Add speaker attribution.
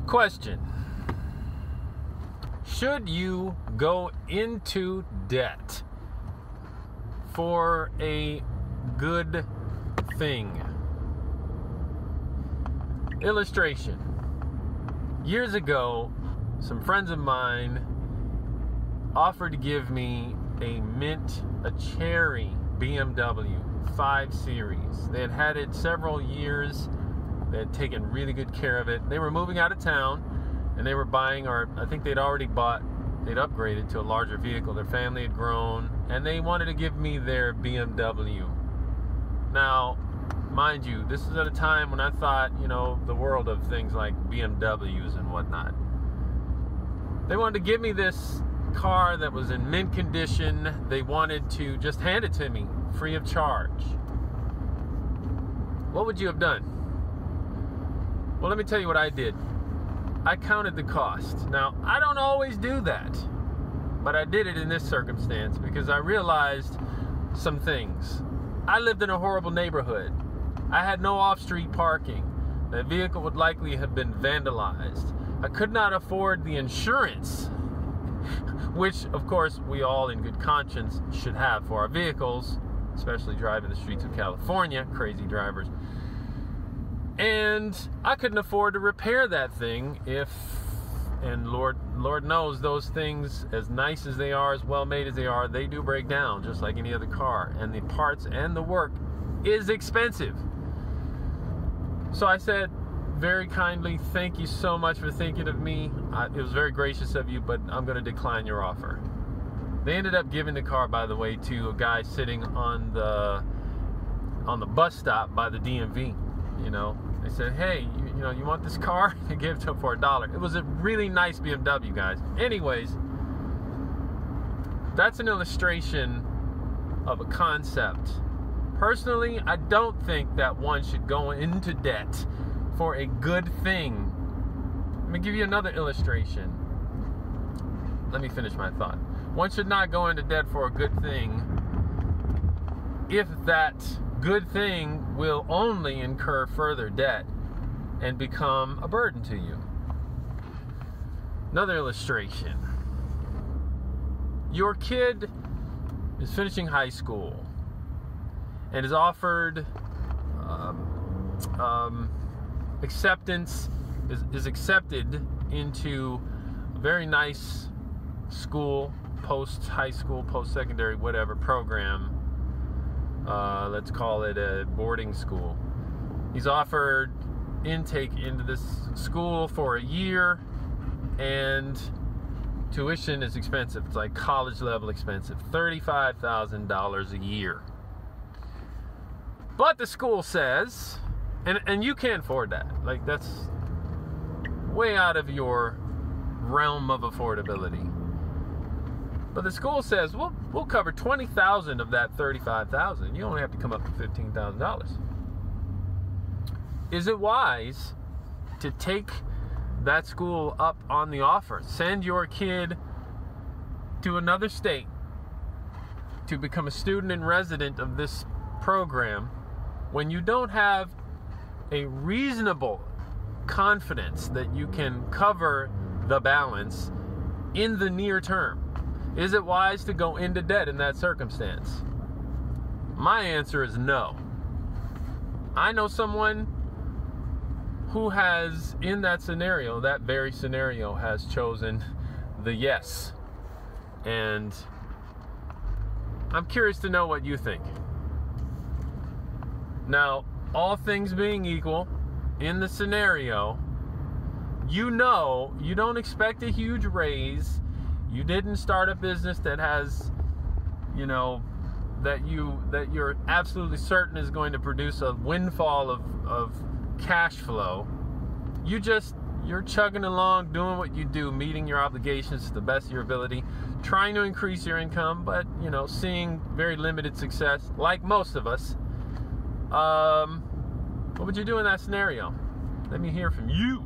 Speaker 1: Question: should you go into debt for a good thing? Illustration. Years ago, some friends of mine offered to give me a cherry BMW 5 Series. They had had it several years. They had taken really good care of it. They were moving out of town, and they were buying, or I think they'd upgraded to a larger vehicle. Their family had grown, and they wanted to give me their BMW. Now, mind you, this is at a time when I thought, the world of things like BMWs and whatnot. They wanted to give me this car that was in mint condition. They wanted to just hand it to me free of charge. What would you have done? Well, let me tell you what I did. I counted the cost. Now, I don't always do that, but I did it in this circumstance because I realized some things. I lived in a horrible neighborhood. I had no off-street parking. The vehicle would likely have been vandalized. I could not afford the insurance, which, of course, we all in good conscience should have for our vehicles, especially driving the streets of California, crazy drivers. And I couldn't afford to repair that thing and Lord knows those things, as nice as they are, as well made as they are, they do break down just like any other car. And the parts and the work is expensive. So I said very kindly, thank you so much for thinking of me. It was very gracious of you, but I'm going to decline your offer. They ended up giving the car, by the way, to a guy sitting on the bus stop by the DMV. They said, hey, you want this car? They gave it to him for $1. It was a really nice BMW, guys. Anyways, that's an illustration of a concept. Personally, I don't think that one should go into debt for a good thing. Let me give you another illustration. Let me finish my thought. One should not go into debt for a good thing if that good thing will only incur further debt and become a burden to you. Another illustration. Your kid is finishing high school and is offered acceptance, is accepted into a very nice school, post-high school, post-secondary, whatever program. Let's call it a boarding school. He's offered intake into this school for a year, and tuition is expensive. It's like college level expensive, $35,000 a year. But the school says, and you can't afford that. Like, that's way out of your realm of affordability. But the school says, we'll cover $20,000 of that $35,000. You only have to come up with $15,000. Is it wise to take that school up on the offer? Send your kid to another state to become a student and resident of this program when you don't have a reasonable confidence that you can cover the balance in the near term? Is it wise to go into debt in that circumstance? My answer is no. I know someone who has, in that scenario, that very scenario, has chosen the yes. And I'm curious to know what you think. Now, all things being equal, in the scenario, you don't expect a huge raise. You didn't start a business that has, that you're absolutely certain is going to produce a windfall of cash flow. You're chugging along, doing what you do, meeting your obligations to the best of your ability, trying to increase your income, but, seeing very limited success, like most of us. What would you do in that scenario? Let me hear from you.